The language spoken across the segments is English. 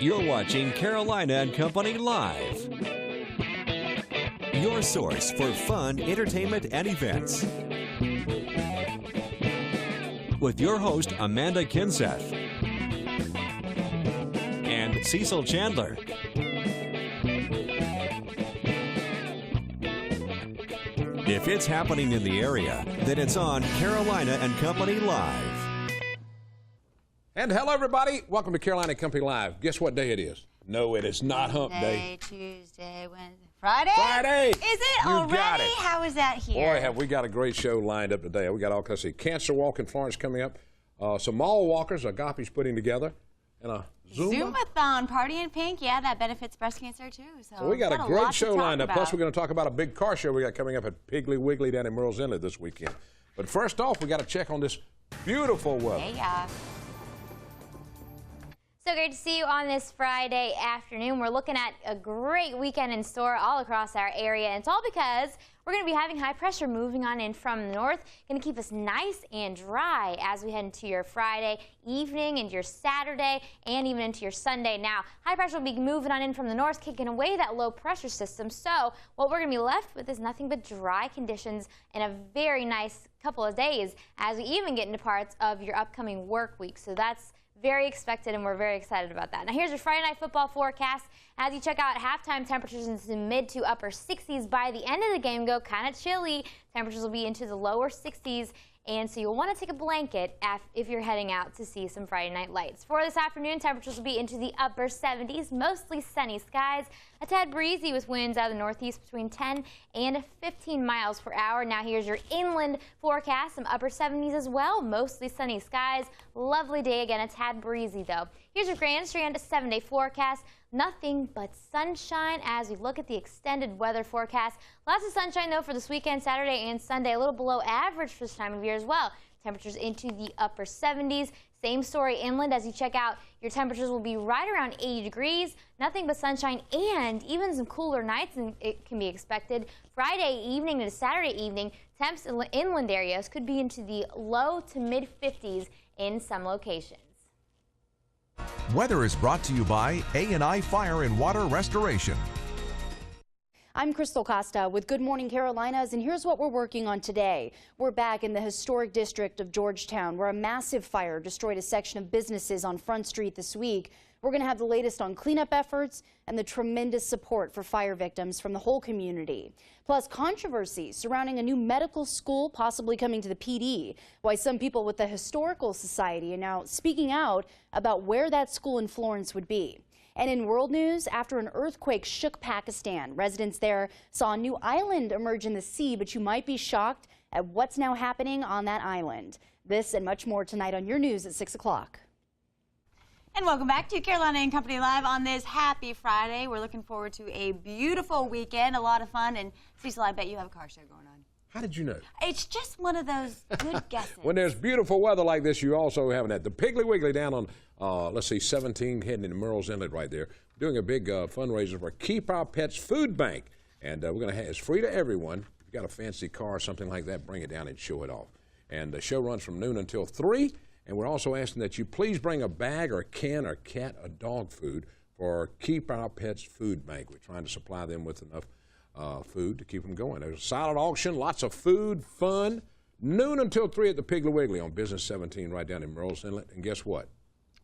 You're watching Carolina and Company Live. Your source for fun, entertainment, and events. With your host, Amanda Kinseth. And Cecil Chandler. If it's happening in the area, then it's on Carolina and Company Live. And hello, everybody. Welcome to Carolina and Company Live. Guess what day it is? No, it is not Hump Day. Tuesday, Wednesday, Friday? Friday! Is it You already? got it. How is that here? Boy, have we got a great show lined up today. We got all kinds of cancer walk in Florence coming up. Some mall walkers Agape's putting together. And a Zumba-thon, Party in Pink. Yeah, that benefits breast cancer, too. So we got a great show lined up. Plus, we're going to talk about a big car show we got coming up at Piggly Wiggly down in Murrells Inlet this weekend. But first off, we got to check on this beautiful weather. Yeah. So great to see you on this Friday afternoon. We're looking at a great weekend in store all across our area, and it's all because we're going to be having high pressure moving on in from the north. Going to keep us nice and dry as we head into your Friday evening, into your Saturday, and even into your Sunday. Now, high pressure will be moving on in from the north, kicking away that low pressure system. So what we're going to be left with is nothing but dry conditions and a very nice couple of days as we even get into parts of your upcoming work week. So that's very expected, and we're very excited about that. Now, here's your Friday night football forecast. As you check out halftime temperatures into the mid to upper 60s. By the end of the game, go kind of chilly. Temperatures will be into the lower 60s. And so you'll want to take a blanket if you're heading out to see some Friday night lights. For this afternoon, temperatures will be into the upper 70s, mostly sunny skies. A tad breezy with winds out of the northeast between 10 and 15 miles per hour. Now here's your inland forecast, some upper 70s as well, mostly sunny skies. Lovely day again, a tad breezy though. Here's your Grand Strand 7-day forecast. Nothing but sunshine as we look at the extended weather forecast. Lots of sunshine, though, for this weekend, Saturday and Sunday. A little below average for this time of year as well. Temperatures into the upper 70s. Same story inland as you check out. Your temperatures will be right around 80 degrees. Nothing but sunshine and even some cooler nights it can be expected. Friday evening to Saturday evening, temps in inland areas could be into the low to mid 50s in some locations. Weather is brought to you by A&I Fire and Water Restoration. I'm Crystal Costa with Good Morning Carolinas, and here's what we're working on today. We're back in the historic district of Georgetown, where a massive fire destroyed a section of businesses on Front Street this week. We're going to have the latest on cleanup efforts and the tremendous support for fire victims from the whole community. Plus, controversy surrounding a new medical school possibly coming to the PD. Why some people with the Historical Society are now speaking out about where that school in Florence would be. And in world news, after an earthquake shook Pakistan, residents there saw a new island emerge in the sea, but you might be shocked at what's now happening on that island. This and much more tonight on your news at 6 o'clock. And welcome back to Carolina and Company Live on this happy Friday. We're looking forward to a beautiful weekend, a lot of fun. And Cecil, I bet you have a car show going on. How did you know? It's just one of those good guesses. When there's beautiful weather like this, you also have that. The Piggly Wiggly down on, let's see, 17 heading into Murrells Inlet right there. Doing a big fundraiser for Keep Our Pets Food Bank. And we're going to have it's free to everyone. If you've got a fancy car or something like that, bring it down and show it off. And the show runs from noon until 3. And we're also asking that you please bring a bag or a can or cat or dog food for Keep Our Pets Food Bank. We're trying to supply them with enough food to keep them going. There's a silent auction, lots of food, fun, noon until 3 at the Piggly Wiggly on Business 17 right down in Murrells Inlet. And guess what?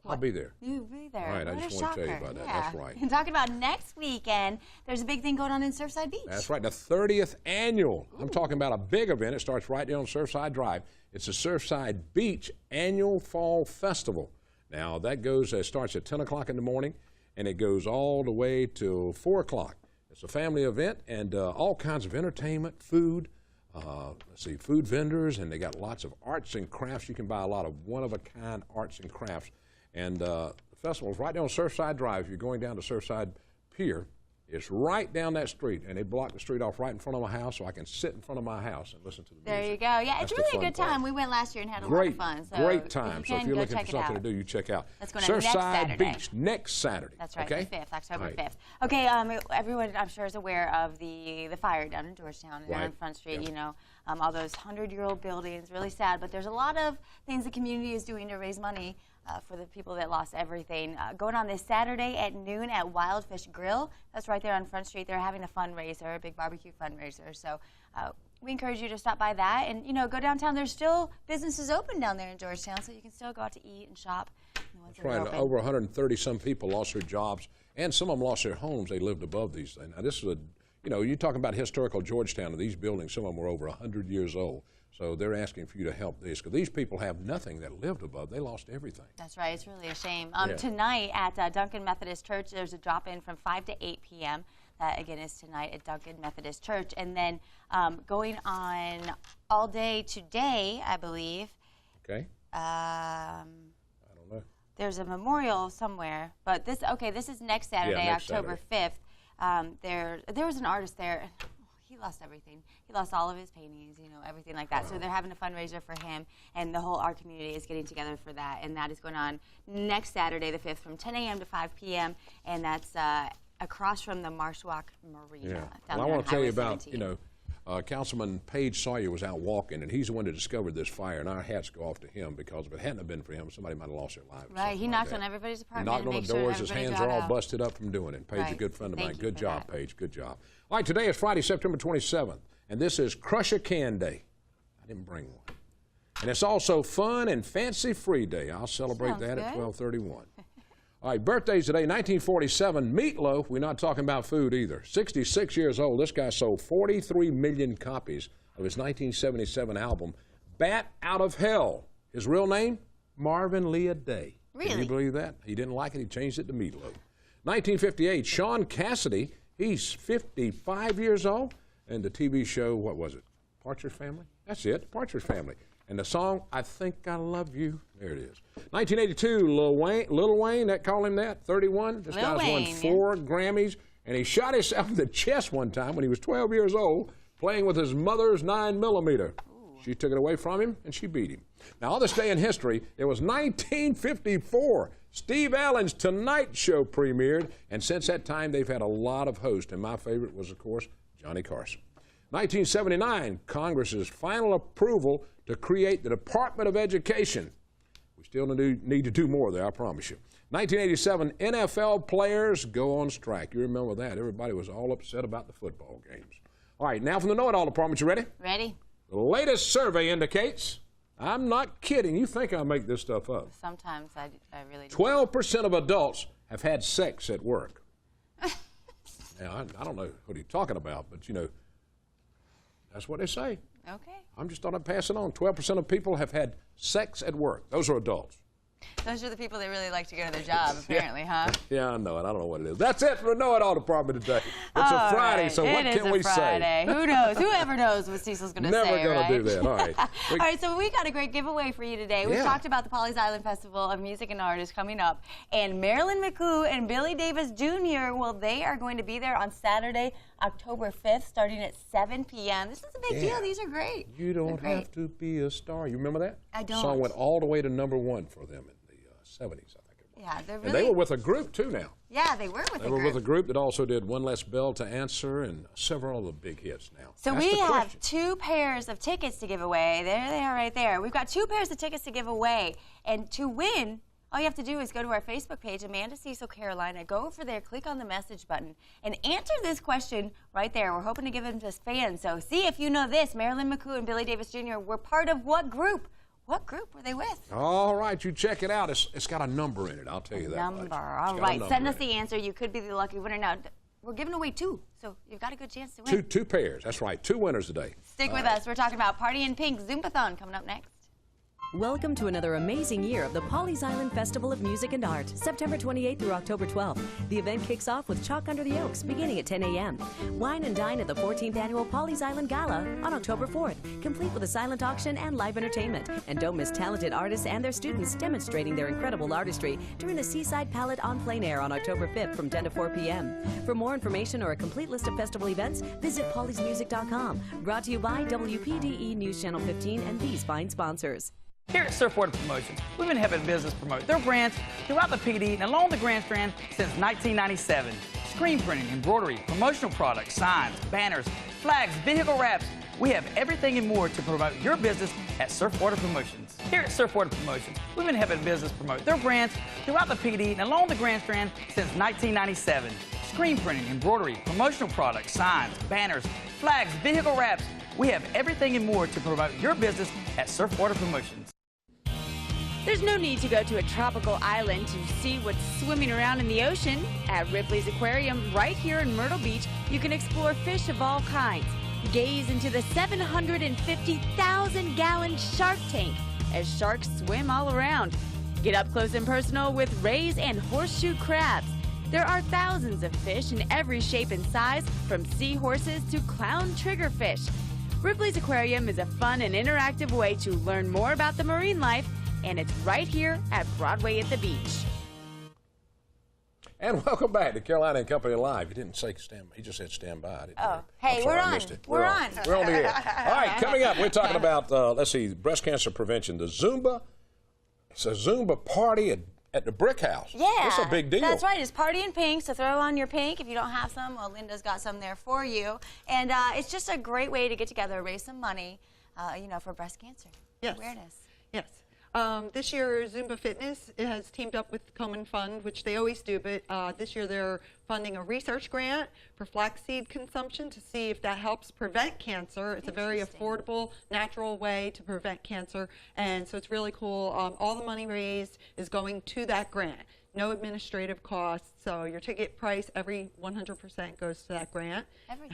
I'll be there. You'll be there. All right, I just want to tell you about that. Yeah. That's right. And talking about next weekend, there's a big thing going on in Surfside Beach. That's right, the 30th annual. I'm talking about a big event. It starts right there on Surfside Drive. It's the Surfside Beach Annual Fall Festival. Now, that starts at 10 o'clock in the morning, and it goes all the way till 4 o'clock. It's a family event, and all kinds of entertainment, food, food vendors, and they got lots of arts and crafts. You can buy a lot of one-of-a-kind arts and crafts. And the festival is right down Surfside Drive. If you're going down to Surfside Pier, it's right down that street, and they block the street off right in front of my house, so I can sit in front of my house and listen to the music. There you go. Yeah, it's really a good time. We went last year and had a lot of fun. So great time. So if you're looking for something to do, you check out Surfside Beach next Saturday. That's right, okay? the 5th, October 5th. Okay, everyone I'm sure is aware of the fire down in Georgetown and on Front Street. You know, all those 100-year-old buildings. Really sad, but there's a lot of things the community is doing to raise money for the people that lost everything. Going on this Saturday at noon at Wildfish Grill. That's right there on Front Street. They're having a fundraiser, a big barbecue fundraiser. So we encourage you to stop by that and, you know, go downtown. There's still businesses open down there in Georgetown, so you can still go out to eat and shop. That's right. Over 130-some people lost their jobs, and some of them lost their homes. They lived above these things. Now, this is a, you know, you're talking about historical Georgetown, and these buildings, some of them were over 100 years old. So they're asking for you to help this, because these people have nothing that lived above. They lost everything. That's right. It's really a shame. Tonight at Duncan Methodist Church, there's a drop-in from 5 to 8 p.m. That, again, is tonight at Duncan Methodist Church. And then going on all day today, I believe. Okay. I don't know. There's a memorial somewhere. But this is next Saturday, October 5th. There was an artist there. He lost everything. He lost all of his paintings, you know, everything like that. So they're having a fundraiser for him, and the whole art community is getting together for that. And that is going on next Saturday, the 5th, from 10 a.m. to 5 p.m. And that's across from the Marshwalk Marina. Yeah. Well, I want to tell you about, 17. You know, Councilman Page Sawyer was out walking, and he's the one that discovered this fire, and our hats go off to him, because if it hadn't have been for him, somebody might have lost their lives. Right, he knocked on everybody's apartment. He knocked on the doors, his hands are all busted up from doing it. Page, a good friend of mine. Good job, Page, good job. All right, today is Friday, September 27th, and this is Crush a Can Day. I didn't bring one. And it's also Fun and Fancy Free Day. I'll celebrate that at 12:31. All right, birthdays today, 1947, Meatloaf. We're not talking about food either. 66 years old. This guy sold 43 million copies of his 1977 album, Bat Out of Hell. His real name, Marvin Leah Day. Really? Can you believe that? He didn't like it. He changed it to Meatloaf. 1958, Sean Cassidy. He's 55 years old. And the TV show, what was it? Partridge Family? That's it, Partridge Family. And the song, I Think I Love You. There it is. 1982, Lil Wayne, that call him that, 31. This guy's won 4 Grammys. And he shot himself in the chest one time when he was 12 years old, playing with his mother's 9mm. She took it away from him, and she beat him. Now, on this day in history, it was 1954. Steve Allen's Tonight Show premiered, and since that time, they've had a lot of hosts, and my favorite was, of course, Johnny Carson. 1979, Congress's final approval to create the Department of Education. We still need to do more there, I promise you. 1987, NFL players go on strike. You remember that. Everybody was all upset about the football games. All right, now from the Know-It-All Department, you ready? Ready. The latest survey indicates, I'm not kidding, you think I make this stuff up. Sometimes I really do. 12% of adults have had sex at work. Now, I don't know what he's talking about, but, you know, that's what they say. Okay. I'm just going to pass it on. 12% of people have had sex at work. Those are adults. Those are the people that really like to go to their job, apparently, huh? Yeah, I know it. I don't know what it is. That's it for the Know-It-All Department today. It's a Friday, so what can we say? Who knows? Whoever knows what Cecil's going to say, Never going to do that. All right. All right, so we got a great giveaway for you today. We talked about the Pawleys Island Festival of Music and Art is coming up, and Marilyn McCoo and Billy Davis Jr., well, they are going to be there on Saturday, October 5th, starting at 7 p.m. This is a big deal. These are great. You don't have to be a star. You remember that? I don't. The song went all the way to #1 for them in the 70s, I think it was. Yeah, they're really... And they were with a group, too, now. Yeah, they were with a group. They were with a group that also did One Less Bell to Answer and several other big hits now. So we have 2 pairs of tickets to give away. There they are right there. We've got 2 pairs of tickets to give away. And to win, all you have to do is go to our Facebook page, Amanda Cecil Carolina. Go over there, click on the message button, and answer this question right there. We're hoping to give them to fans. So see if you know this. Marilyn McCoo and Billy Davis Jr. were part of what group? What group were they with? All right, you check it out. It's got a number in it, I'll tell you that much. All right, send us the answer. You could be the lucky winner. Now, we're giving away 2, so you've got a good chance to win. Two pairs, that's right. 2 winners today. Stick with us. We're talking about Party in Pink Zoompathon coming up next. Welcome to another amazing year of the Pawleys Island Festival of Music and Art, September 28th through October 12th. The event kicks off with Chalk Under the Oaks, beginning at 10 a.m. Wine and dine at the 14th Annual Pawleys Island Gala on October 4th, complete with a silent auction and live entertainment. And don't miss talented artists and their students demonstrating their incredible artistry during the Seaside Palette on Plein Air on October 5th from 10 to 4 p.m. For more information or a complete list of festival events, visit pawleysmusic.com. Brought to you by WPDE News Channel 15 and these fine sponsors. Here at Surfboard Promotions, we've been helping business promote their brands throughout the PD and along the Grand Strand since 1997. Screen printing, embroidery, promotional products, signs, banners, flags, vehicle wraps, We have everything and more to promote your business at Surfwater Promotions. Here at Surfwater Promotions, we've been helping business promote their brands throughout the Pee Dee and along the Grand Strand since 1997. Screen printing, embroidery, promotional products, signs, banners, flags, vehicle wraps. We have everything and more to promote your business at Surfwater Promotions. There's no need to go to a tropical island to see what's swimming around in the ocean. At Ripley's Aquarium, right here in Myrtle Beach, you can explore fish of all kinds. Gaze into the 750,000-gallon shark tank as sharks swim all around. Get up close and personal with rays and horseshoe crabs. There are thousands of fish in every shape and size, from seahorses to clown triggerfish. Ripley's Aquarium is a fun and interactive way to learn more about the marine life, and it's right here at Broadway at the beach. And welcome back to Carolina and Company Live. You didn't say stand by. You just said stand by. Oh, hey, we're on. We're on. We're on the air. All right, coming up, we're talking about, let's see, breast cancer prevention. The Zumba, it's a Zumba party at the Brick House. Yeah. That's a big deal. That's right. It's Party in Pink, so throw on your pink. If you don't have some, well, Linda's got some there for you. And it's just a great way to get together, raise some money, you know, for breast cancer awareness. Yes. This year, Zumba Fitness has teamed up with Komen Fund, which they always do, but this year they're funding a research grant for flaxseed consumption to see if that helps prevent cancer. It's a very affordable, natural way to prevent cancer, and so it's really cool. All the money raised is going to that grant. No administrative costs, so your ticket price, every 100% goes to that grant.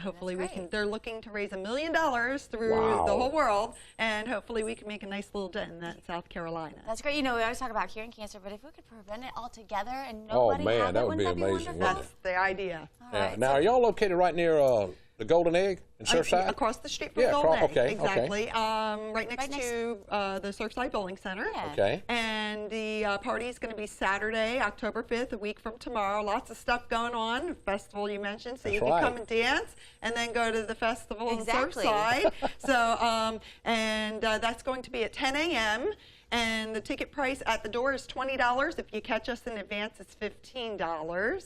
Hopefully we can, they're looking to raise $1 million through the whole world, and hopefully we can make a nice little dent in that in South Carolina. That's great. You know, we always talk about curing cancer, but if we could prevent it altogether and nobody man, have that would be amazing. That's the idea. Right, now, are y'all located right near the Golden Egg in Surfside? Across the street from Golden Egg. Exactly. Right next to the Surfside Bowling Center. Okay. And the party is going to be Saturday, October 5th, a week from tomorrow. Lots of stuff going on. The festival you mentioned, so you can come and dance and then go to the festival in Surfside. So, that's going to be at 10 a.m. And the ticket price at the door is $20. If you catch us in advance, it's $15.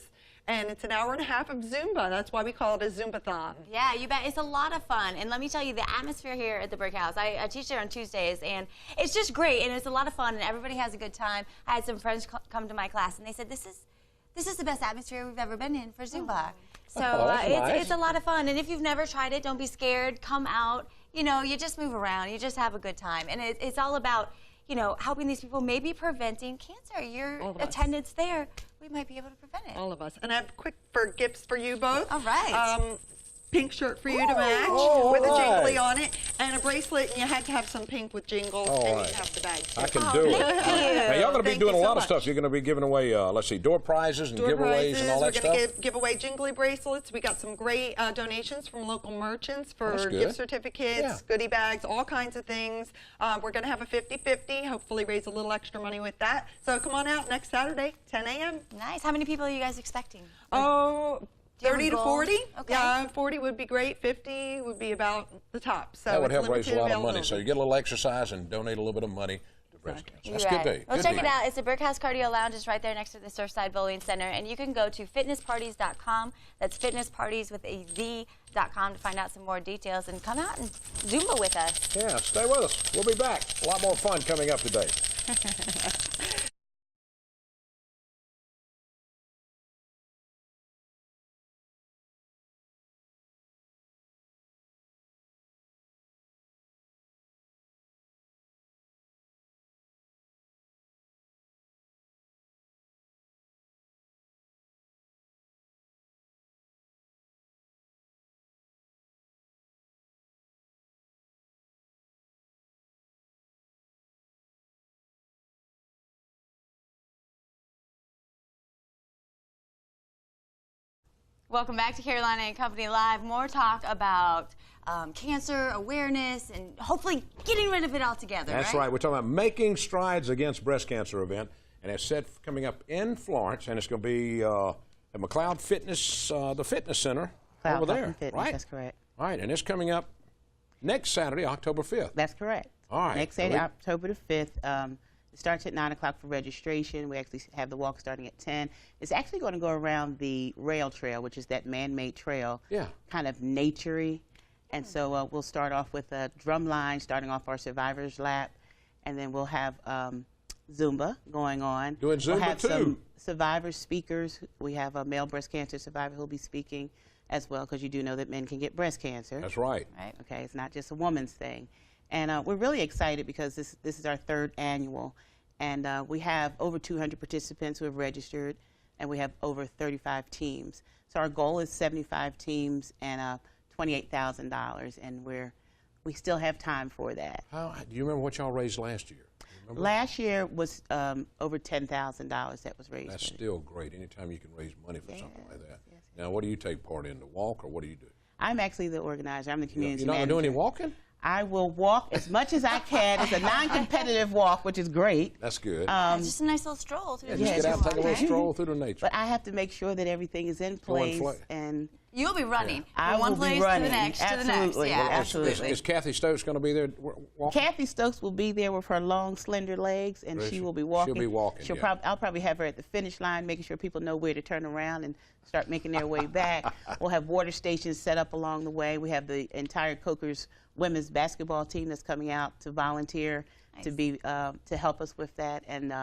And it's an hour and a half of Zumba. That's why we call it a Zumbathon. Yeah, you bet. It's a lot of fun. And let me tell you, the atmosphere here at the Brick House, I teach there on Tuesdays, and it's just great, and it's a lot of fun, and everybody has a good time. I had some friends come to my class, and they said, this is the best atmosphere we've ever been in for Zumba. So it's a lot of fun. And if you've never tried it, don't be scared. Come out. You know, you just move around. You just have a good time. And it's all about, you know, helping these people, maybe preventing cancer. Your attendance there, we might be able to prevent it. All of us. And I have quick gifts for you both. All right. Pink shirt for you to match with a jingly on it, and a bracelet, and you had to have some pink with jingles, and you have the bag. I can do it. Now, y'all going to be doing a lot of stuff. You're going to be giving away, let's see, door prizes and giveaways and all that stuff? We're going to give away jingly bracelets. We got some great donations from local merchants for gift certificates, goodie bags, all kinds of things. We're going to have a 50-50, hopefully raise a little extra money with that. So come on out next Saturday, 10 a.m. Nice. How many people are you guys expecting? 30 to 40. Okay. Yeah, 40 would be great. 50 would be about the top. So that would help raise a lot of money. So you get a little exercise and donate a little bit of money to breast cancer. That's good day. Well, check it out. It's the Brick House Cardio Lounge. It's right there next to the Surfside Bowling Center. And you can go to fitnessparties.com. That's fitnessparties with a Z.com to find out some more details. And come out and Zumba with us. Yeah, stay with us. We'll be back. A lot more fun coming up today. Welcome back to Carolina and Company Live. More talk about cancer awareness and hopefully getting rid of it altogether. That's right. We're talking about Making Strides Against Breast Cancer event, and it's set coming up in Florence, and it's going to be at McLeod Fitness, the fitness center over there. Right? That's correct. All right, and it's coming up next Saturday, October 5th. That's correct. All right. Next Saturday, October the 5th. It starts at 9 o'clock for registration. We actually have the walk starting at 10. It's actually going to go around the rail trail, which is that man-made trail. Yeah. Kind of nature-y. And so we'll start off with a drum line, starting off our Survivors Lap, and then we'll have Zumba going on. Doing Zumba we'll have too. Some survivor speakers. We have a male breast cancer survivor who'll be speaking as well, because you do know that men can get breast cancer. That's right. Okay, it's not just a woman's thing. And we're really excited because this is our 3rd annual. And we have over 200 participants who have registered, and we have over 35 teams. So our goal is 75 teams and $28,000, and we still have time for that. Do you remember what y'all raised last year? Last year was over $10,000 that was raised. That's still great. Anytime you can raise money for something like that. Yes. Now, what do you take part in? The walk, or what do you do? I'm actually the organizer. I'm the community manager. You're not going to do any walking? I will walk as much as I can. It's a non-competitive walk, which is great. That's good. Just a nice little stroll through the nature. Just get out and take a little stroll through the nature. But I have to make sure that everything is in place. and You'll be running from one place to the next, absolutely. Yeah, absolutely. Is Kathy Stokes going to be there walking? Kathy Stokes will be there with her long, slender legs, and she will be walking. She'll be walking, I'll probably have her at the finish line, making sure people know where to turn around and start making their way back. We'll have water stations set up along the way. We have the entire Coker's women's basketball team that's coming out to volunteer to help us with that, and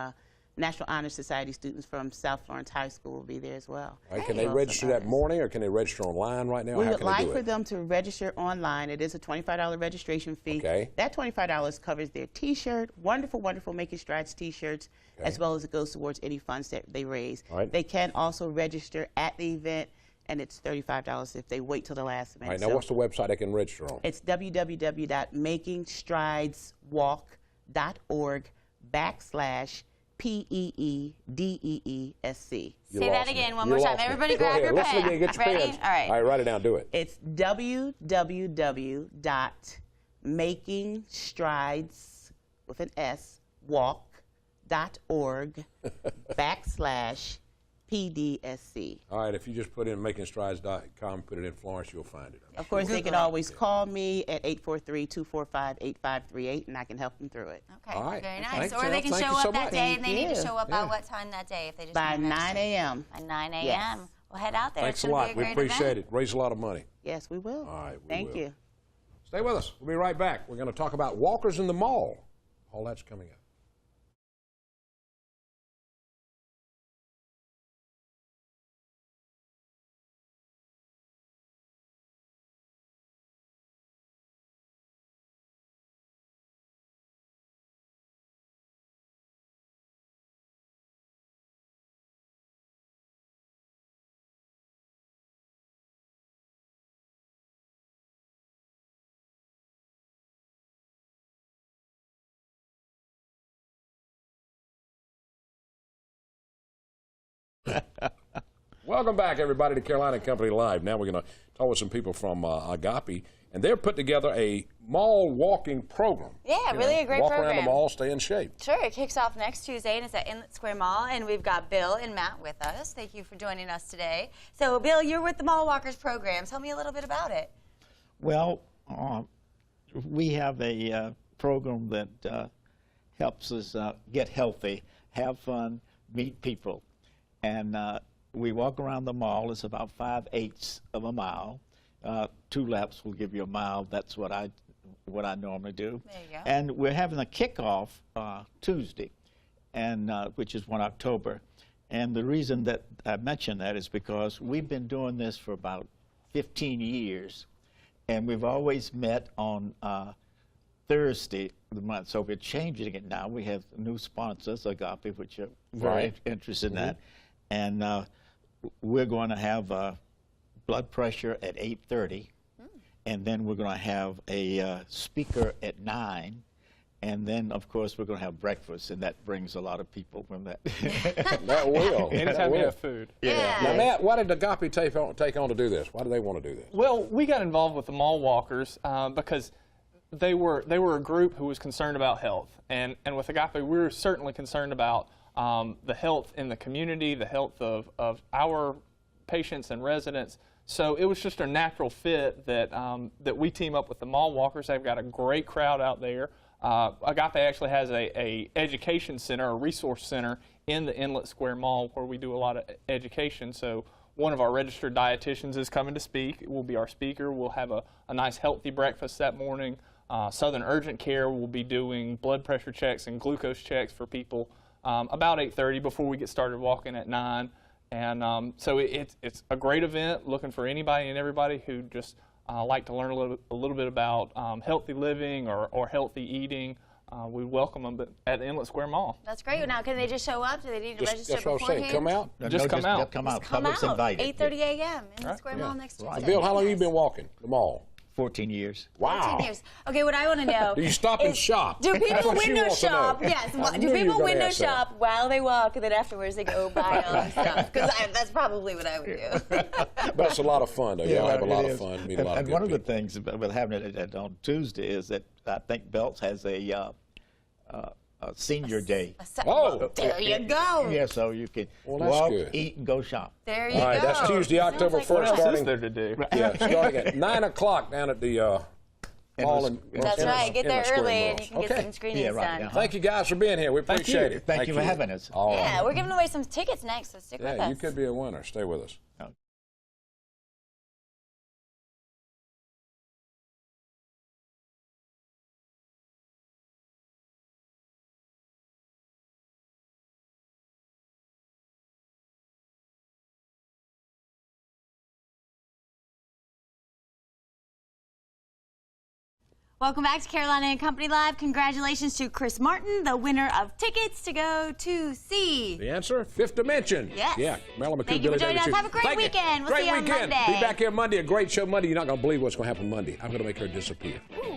National Honor Society students from South Florence High School will be there as well. All right, can they register that morning, or can they register online right now? We would like for them to register online. It is a $25 registration fee. Okay. That $25 covers their T-shirt, wonderful, wonderful Making Strides T-shirts, as well as it goes towards any funds that they raise. All right. They can also register at the event, and it's $35 if they wait till the last minute. All right, now what's the website they can register on? It's www.makingstrideswalk.org/PEEDEESC. Say that again one more time. Everybody grab your pen. Listen again, get your Ready? pens. All right. All right, write it down, do it. It's www.makingstrides with an S walk.org/PDSC. All right, if you just put in makingstrides.com, put it in Florence, you'll find it. Of course, they can always call me at 843-245-8538, and I can help them through it. Okay, all right. very nice. Thanks, or they can Thank show you so up that much. day, and they need to show up by Yeah. what time that day if they just By want to 9 a.m. By 9 a.m. Yes. We'll head out there. Thanks It's a gonna lot. Be a We great appreciate event. it. Raise a lot of money. Yes, we will. All right, we Thank will. you. Stay with us. We'll be right back. We're going to talk about walkers in the mall. All that's coming up. Welcome back, everybody, to Carolina Company Live. Now we're going to talk with some people from Agape, and they're put together a mall walking program. Yeah, really a great walk program. Walk around the mall, stay in shape. Sure, it kicks off next Tuesday, and it's at Inlet Square Mall, and we've got Bill and Matt with us. Thank you for joining us today. So, Bill, you're with the Mall Walkers program. Tell me a little bit about it. Well, we have a program that helps us get healthy, have fun, meet people. And we walk around the mall. It's about 5/8 of a mile. 2 laps will give you a mile. That's what I normally do. There you go. And we're having a kickoff Tuesday, and which is 1 October. And the reason that I mention that is because we've been doing this for about 15 years, and we've always met on Thursday of the month. So we're changing it now. We have new sponsors, Agape, which are very interested in that. And we're going to have blood pressure at 8:30, and then we're going to have a speaker at 9, and then, of course, we're going to have breakfast, and that brings a lot of people from that. That will. Anytime we have food. Yeah. Now, Matt, why did Agape take on to do this? Why do they want to do this? Well, we got involved with the mall walkers because they were a group who was concerned about health, and with Agape, we're certainly concerned about the health in the community, the health of our patients and residents. So it was just a natural fit that that we team up with the mall walkers. They've got a great crowd out there. Agape actually has a education center, a resource center in the Inlet Square Mall where we do a lot of education. So one of our registered dietitians is coming to speak. It will be our speaker. We'll have a nice healthy breakfast that morning. Southern Urgent Care will be doing blood pressure checks and glucose checks for people about 8:30 before we get started walking at 9. And so it's a great event, looking for anybody and everybody who just like to learn a little bit about healthy living or healthy eating. We welcome them at the Inlet Square Mall. That's great. Now, can they just show up? Do they need to register That's what I'm saying. beforehand? Come out. Just come out. Come out. Just come Public's out. invited. 8:30 a.m. in the Square Mall next Tuesday. Bill, how long have you been walking the mall? 14 years. Wow. 14 years. Okay, what I want to know. Do you stop and shop? Do That's people what she window wants to know. shop? Yes. I Do knew you people were gonna window ask that. shop while they walk, and then afterwards they go buy all the stuff? Because that's probably what I would do. But it's a lot of fun, though. Y'all have a lot of fun. Meet a lot of And good one of the people. things about having it on Tuesday is that I think Belts has a senior day. Oh, there you go. Yeah, so you can Well, that's walk, good. eat, and go shop. There you all right, go. that's Tuesday, October 1st, What else starting. is there to do? Yeah, starting at 9 o'clock down at the mall. That's right. Get there Square early, Mall. and you can get some screenings Yeah, right, done. yeah. Thank you guys for being here. We appreciate it. Thank you for having us. All right. Yeah, we're giving away some tickets next, so stick with Yeah, us. you could be a winner. Stay with us. Welcome back to Carolina and Company Live. Congratulations to Chris Martin, the winner of tickets to go to see. The answer? Fifth Dimension. Yes. Yeah. Marilyn McCoo, Thank you for Billy joining us. David Have a great Thank you. weekend. We'll Great see you on weekend. Monday. Be back here Monday. A great show Monday. You're not going to believe what's going to happen Monday. I'm going to make her disappear. Ooh.